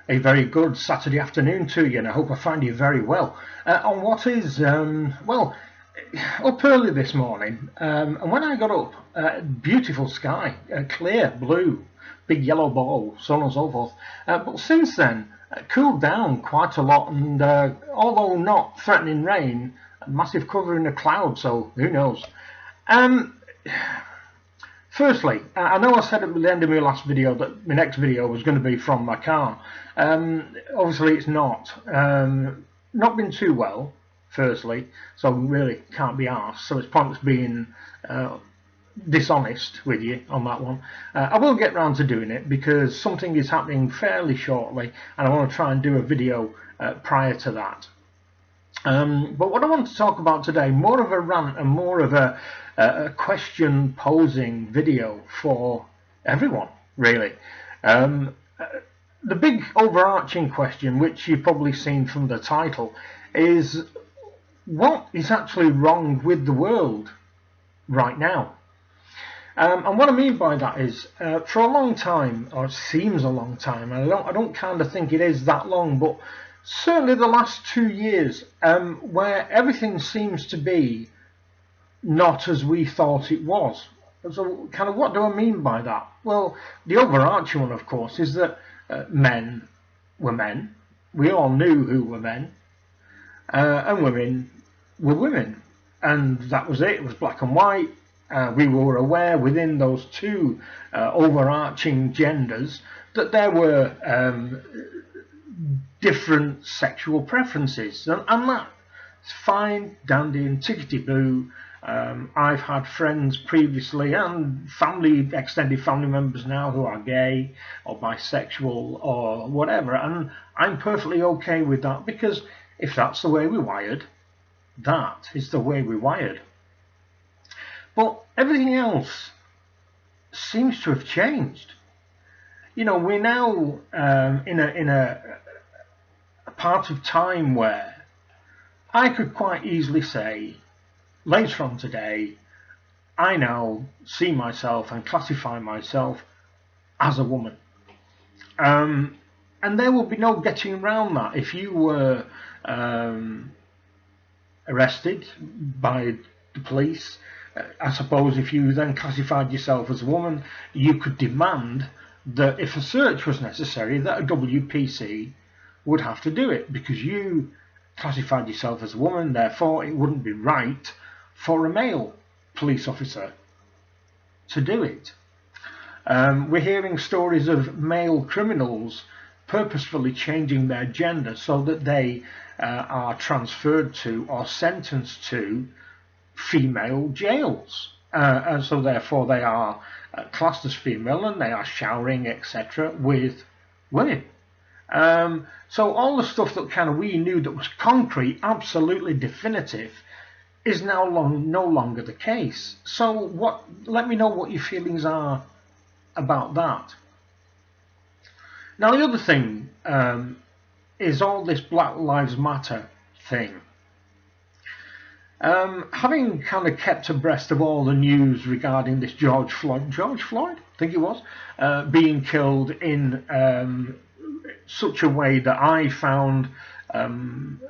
A very good Saturday afternoon to you, and I hope I find you very well. On what is, well, up early this morning, and when I got up, beautiful sky, clear blue, big yellow ball, so on and so forth. But since then, cooled down quite a lot, and although not threatening rain, a massive cover in the cloud, so who knows. Firstly, I know I said at the end of my last video that my next video was going to be from my car. Obviously it's not. Not been too well, firstly, so really can't be arsed, so it's pointless being dishonest with you on that one. I will get round to doing it because something is happening fairly shortly, and I want to try and do a video prior to that. But what I want to talk about today, more of a rant and more of a question posing video for everyone, really. The big overarching question, which you've probably seen from the title, is what is actually wrong with the world right now? And what I mean by that is, for a long time, or it seems a long time, and I don't kind of think it is that long, but certainly the last 2 years, where everything seems to be not as we thought it was. So kind of what do I mean by that? Well, the overarching one, of course, is that men were men. We all knew who were men. And women were women. And that was it. It was black and white. We were aware within those two overarching genders that there were different sexual preferences. And that's fine, dandy and tickety-boo. I've had friends previously and extended family members now who are gay or bisexual or whatever, and I'm perfectly okay with that, because if that's the way we're wired, that is the way we're wired. But everything else seems to have changed. You know, we're now in a part of time where I could quite easily say, later on today, I now see myself and classify myself as a woman. And there will be no getting around that. If you were arrested by the police, I suppose if you then classified yourself as a woman, you could demand that if a search was necessary, that a WPC would have to do it, because you classified yourself as a woman, therefore it wouldn't be right for a male police officer to do it. We're hearing stories of male criminals purposefully changing their gender so that they are transferred to or sentenced to female jails. And so therefore they are classed as female and they are showering, etc., with women. So all the stuff that kind of we knew that was concrete, absolutely definitive, is now no longer the case. So let me know what your feelings are about that. Now the other thing is all this Black Lives Matter thing. Having kind of kept abreast of all the news regarding this George Floyd, I think it was, being killed in such a way that I found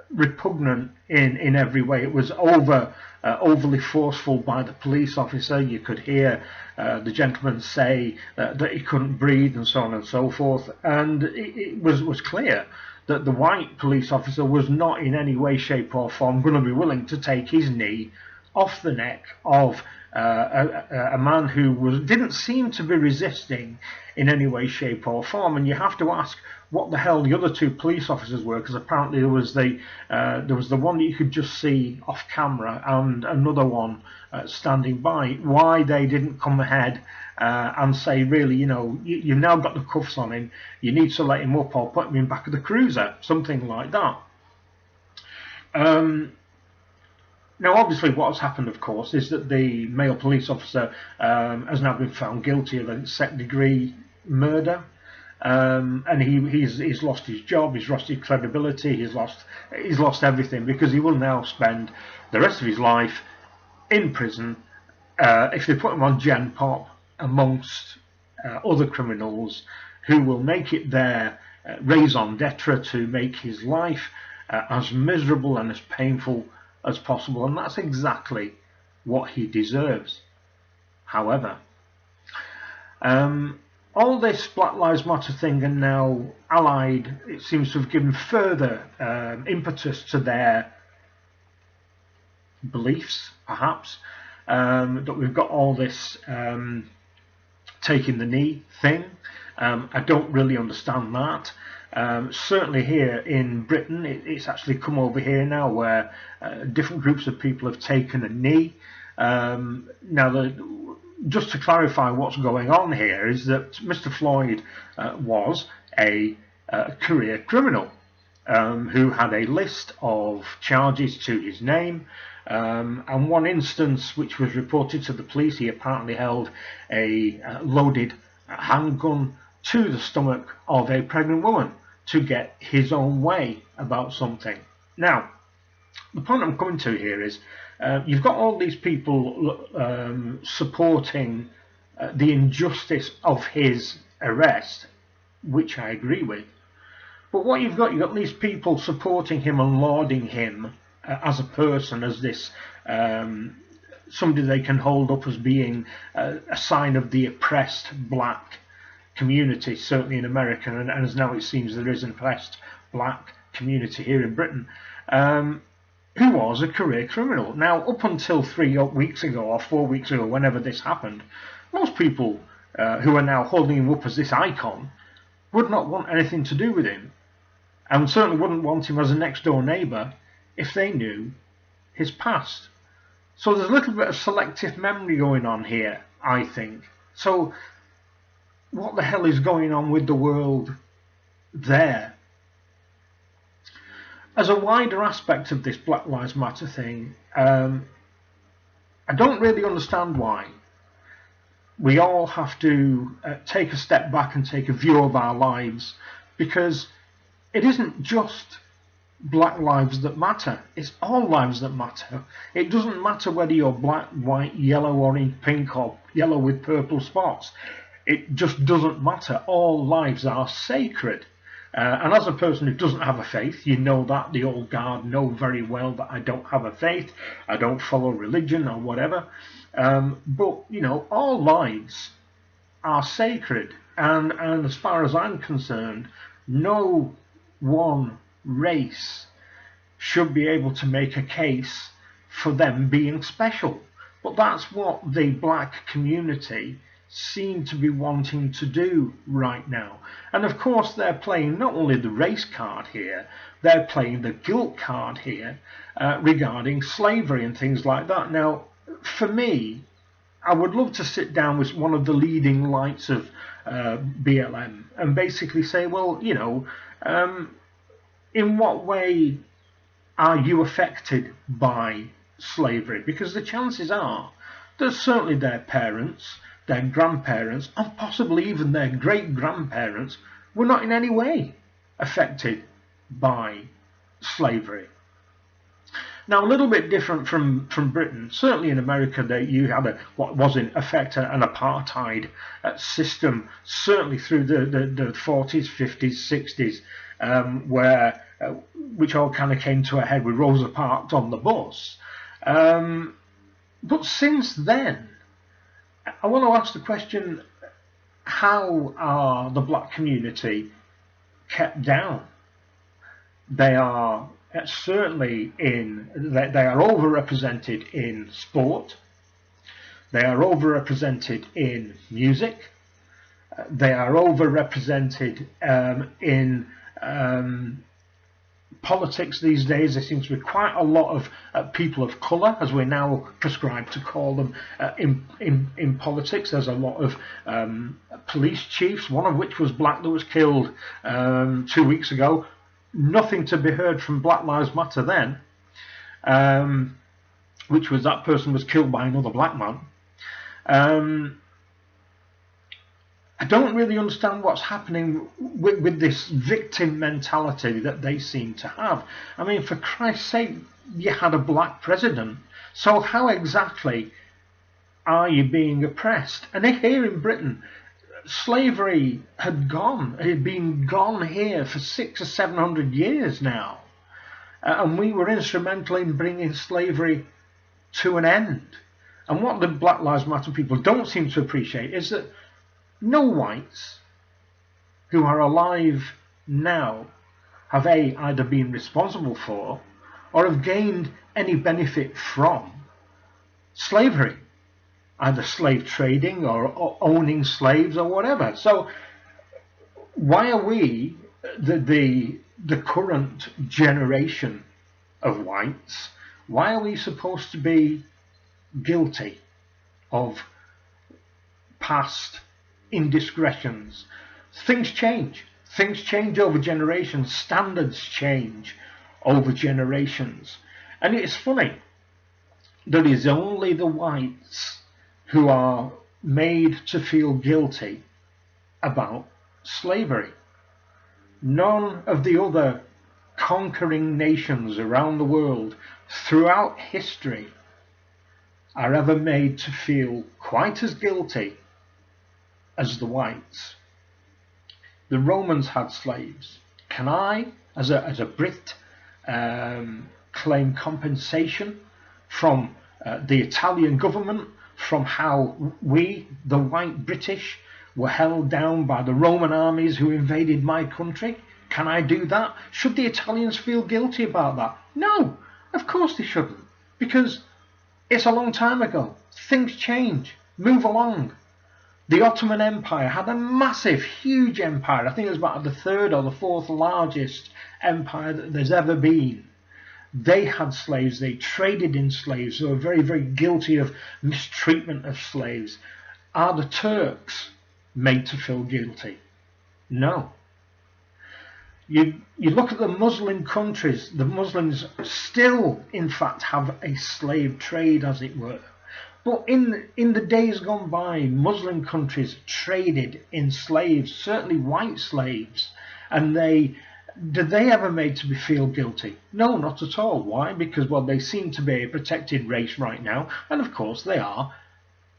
repugnant in every way. It was overly forceful by the police officer. You could hear the gentleman say that he couldn't breathe and so on and so forth, and it was clear that the white police officer was not in any way, shape or form going to be willing to take his knee off the neck of a man who didn't seem to be resisting in any way, shape or form. And you have to ask what the hell the other two police officers were, because apparently there was the one that you could just see off camera and another one standing by. Why they didn't come ahead and say, really, you know, you've now got the cuffs on him, you need to let him up or put him in back of the cruiser, something like that. Now, obviously, what has happened, of course, is that the male police officer has now been found guilty of a second-degree murder, and he's lost his job, he's lost his credibility, he's lost everything, because he will now spend the rest of his life in prison if they put him on Gen Pop amongst other criminals who will make it their raison d'etre to make his life as miserable and as painful as possible, and that's exactly what he deserves. However, all this Black Lives Matter thing and now allied, it seems to have given further impetus to their beliefs, perhaps, that we've got all this taking the knee thing. I don't really understand that. Certainly here in Britain, it's actually come over here now where different groups of people have taken a knee. Now, just to clarify what's going on here is that Mr. Floyd was a career criminal who had a list of charges to his name. And one instance which was reported to the police, he apparently held a loaded handgun to the stomach of a pregnant woman to get his own way about something. Now, the point I'm coming to here is you've got all these people supporting the injustice of his arrest, which I agree with. But what you've got these people supporting him and lauding him as a person, as this somebody they can hold up as being a sign of the oppressed black community, certainly in America, and as now it seems there is an oppressed black community here in Britain, who was a career criminal. Now, up until 3 weeks ago or 4 weeks ago, whenever this happened, most people who are now holding him up as this icon would not want anything to do with him, and certainly wouldn't want him as a next door neighbour if they knew his past. So there's a little bit of selective memory going on here, I think. So what the hell is going on with the world there? As a wider aspect of this Black Lives Matter thing, I don't really understand why we all have to take a step back and take a view of our lives, because it isn't just black lives that matter, it's all lives that matter. It doesn't matter whether you're black, white, yellow, orange, pink, or yellow with purple spots. It just doesn't matter. All lives are sacred. And as a person who doesn't have a faith, you know that, the old guard know very well that I don't have a faith, I don't follow religion or whatever. But, you know, all lives are sacred. And as far as I'm concerned, no one race should be able to make a case for them being special. But that's what the black community seem to be wanting to do right now. And of course they're playing not only the race card here, they're playing the guilt card here regarding slavery and things like that. Now, for me, I would love to sit down with one of the leading lights of BLM and basically say, well, you know, in what way are you affected by slavery? Because the chances are that certainly their parents, their grandparents, and possibly even their great-grandparents were not in any way affected by slavery. Now, a little bit different from Britain. Certainly in America, you had what was in effect an apartheid system, certainly through the 40s, 50s, 60s, where which all kind of came to a head with Rosa Parks on the bus. But since then, I want to ask the question, how are the black community kept down? They are certainly they are overrepresented in sport, they are overrepresented in music, they are overrepresented in politics these days. There seems to be quite a lot of people of colour, as we're now prescribed to call them, in politics. There's a lot of police chiefs, one of which was black, that was killed 2 weeks ago. Nothing to be heard from Black Lives Matter then, which was that person was killed by another black man. I don't really understand what's happening with this victim mentality that they seem to have. I mean, for Christ's sake, you had a black president. So how exactly are you being oppressed? And here in Britain, slavery had gone. It had been gone here for 600 or 700 years now. And we were instrumental in bringing slavery to an end. And what the Black Lives Matter people don't seem to appreciate is that no whites who are alive now have either been responsible for or have gained any benefit from slavery, either slave trading or owning slaves or whatever. So why are we, the current generation of whites, why are we supposed to be guilty of past indiscretions? Things change. Things change over generations. Standards change over generations. And it's funny that it's only the whites who are made to feel guilty about slavery. None of the other conquering nations around the world throughout history are ever made to feel quite as guilty as the whites. The Romans had slaves. Can I, as a Brit, claim compensation from the Italian government from how we, the white British, were held down by the Roman armies who invaded my country? Can I do that? Should the Italians feel guilty about that? No, of course they shouldn't, because it's a long time ago. Things change. Move along. The Ottoman Empire had a massive, huge empire. I think it was about the third or the fourth largest empire that there's ever been. They had slaves. They traded in slaves. They were very, very guilty of mistreatment of slaves. Are the Turks made to feel guilty? No. You look at the Muslim countries. The Muslims still, in fact, have a slave trade, as it were. But in the days gone by, Muslim countries traded in slaves, certainly white slaves, and did they ever made to feel guilty? No, not at all. Why? Because, well, they seem to be a protected race right now, and of course they are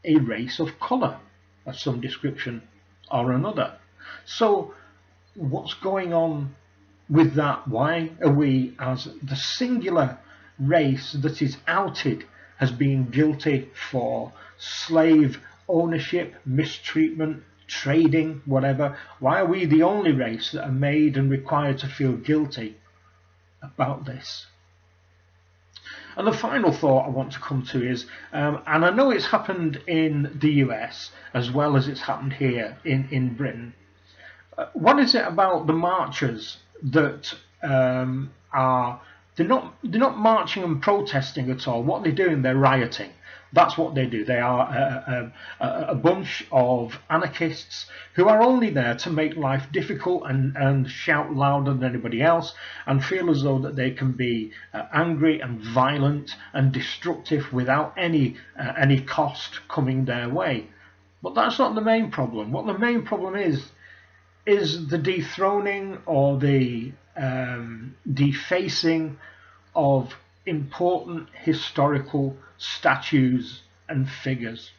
a race of colour of some description or another. So what's going on with that? Why are we, as the singular race that is outed as being guilty for slave ownership, mistreatment, trading, whatever, why are we the only race that are made and required to feel guilty about this? And the final thought I want to come to is, and I know it's happened in the US as well as it's happened here in Britain, what is it about the marchers that they're not marching and protesting at all? What they're doing, they're rioting. That's what they do. They are a bunch of anarchists who are only there to make life difficult and shout louder than anybody else and feel as though that they can be angry and violent and destructive without any cost coming their way. But that's not the main problem. What the main problem is the dethroning or the defacing of important historical statues and figures.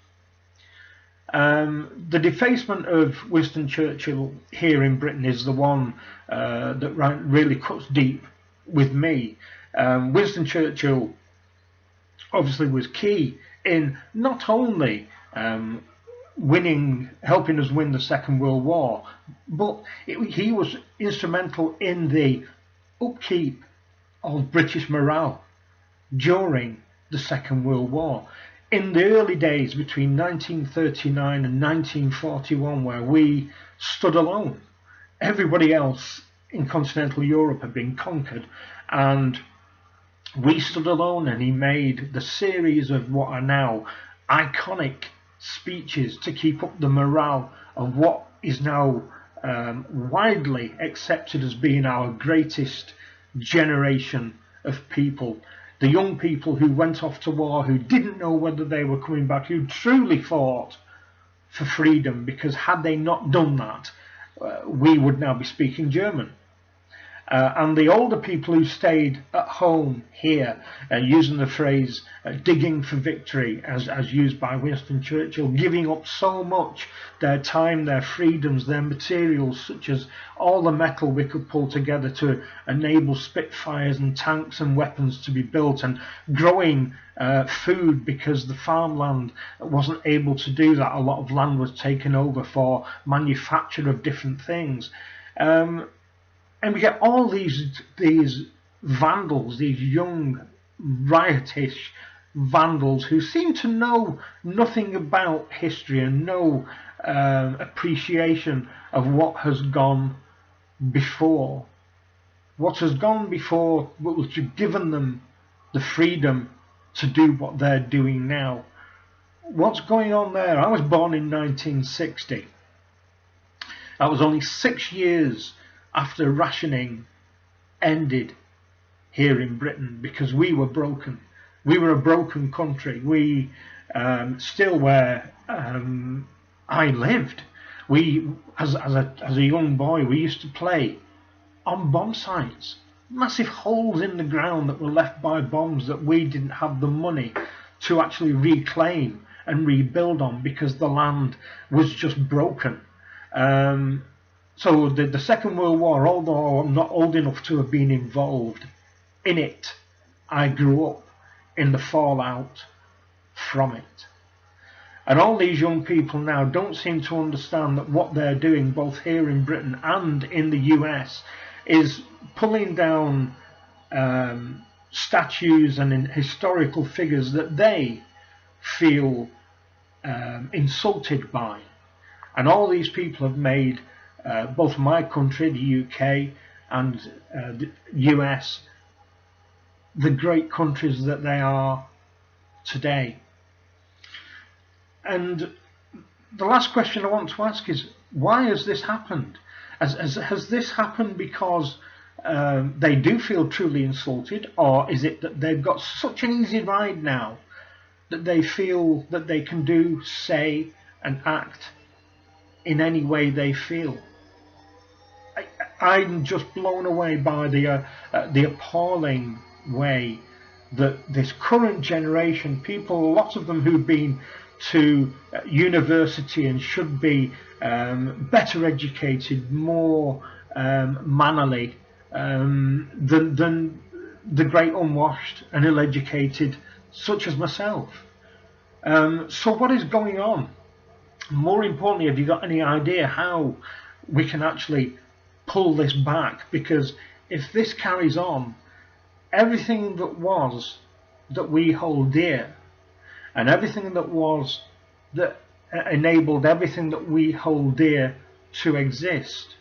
The defacement of Winston Churchill here in Britain is the one that really cuts deep with me. Winston Churchill obviously was key in not only helping us win the Second World War, but he was instrumental in the upkeep of British morale during the Second World War. In the early days between 1939 and 1941, where we stood alone, everybody else in continental Europe had been conquered, and we stood alone, and he made the series of what are now iconic speeches to keep up the morale of what is now widely accepted as being our greatest generation of people. The young people who went off to war, who didn't know whether they were coming back, who truly fought for freedom, because had they not done that, we would now be speaking German. And the older people who stayed at home here, using the phrase digging for victory, as used by Winston Churchill, giving up so much, their time, their freedoms, their materials, such as all the metal we could pull together to enable Spitfires and tanks and weapons to be built, and growing food, because the farmland wasn't able to do that. A lot of land was taken over for manufacture of different things. And we get all these vandals, these young, riotous vandals who seem to know nothing about history and no appreciation of what has gone before. What has gone before was given them the freedom to do what they're doing now. What's going on there? I was born in 1960. That was only 6 years after rationing ended here in Britain, because we were broken. We were a broken country. We still where I lived. We, as a young boy, we used to play on bomb sites. Massive holes in the ground that were left by bombs that we didn't have the money to actually reclaim and rebuild on, because the land was just broken. So the Second World War, although I'm not old enough to have been involved in it, I grew up in the fallout from it. And all these young people now don't seem to understand that what they're doing, both here in Britain and in the US, is pulling down statues and historical figures that they feel insulted by. And all these people have made both my country, the UK, and the US, the great countries that they are today. And the last question I want to ask is, why has this happened? Has this happened because they do feel truly insulted, or is it that they've got such an easy ride now that they feel that they can do, say, and act in any way they feel? I'm just blown away by the appalling way that this current generation, people, a lot of them who've been to university and should be better educated, more mannerly than the great unwashed and ill-educated such as myself. So what is going on? More importantly, have you got any idea how we can actually pull this back? Because if this carries on, everything that we hold dear, and everything that enabled everything that we hold dear to exist,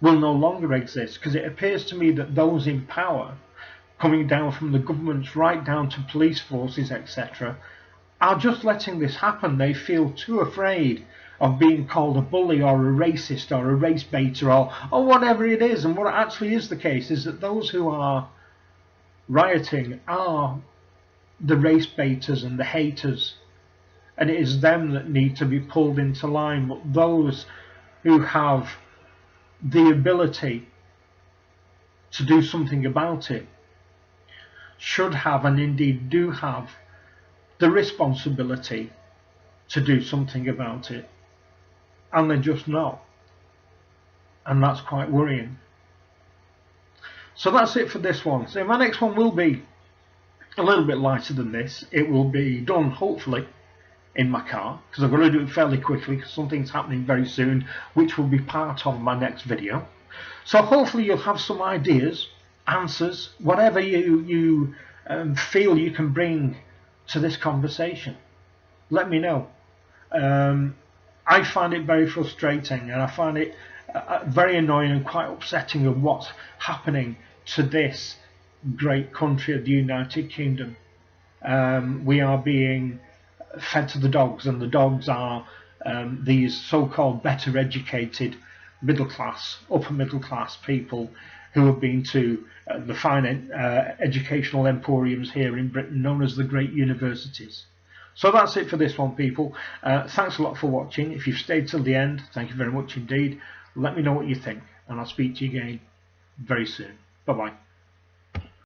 will no longer exist. Because it appears to me that those in power, coming down from the governments right down to police forces, etc., are just letting this happen. They feel too afraid of being called a bully or a racist or a race baiter or whatever it is. And what actually is the case is that those who are rioting are the race baiters and the haters, and it is them that need to be pulled into line. But those who have the ability to do something about it should have, and indeed do have, the responsibility to do something about it, and they're just not, and that's quite worrying. So that's it for this one. So my next one will be a little bit lighter than this. It will be done hopefully in my car, because I've got to do it fairly quickly because something's happening very soon which will be part of my next video. So hopefully you'll have some ideas, answers, whatever you feel you can bring to this conversation. Let me know. I find it very frustrating, and I find it very annoying and quite upsetting of what's happening to this great country of the United Kingdom. We are being fed to the dogs, and the dogs are these so-called better educated middle class, upper middle class people who have been to the fine educational emporiums here in Britain known as the great universities. So that's it for this one, people. Thanks a lot for watching. If you've stayed till the end, thank you very much indeed. Let me know what you think, and I'll speak to you again very soon. Bye bye.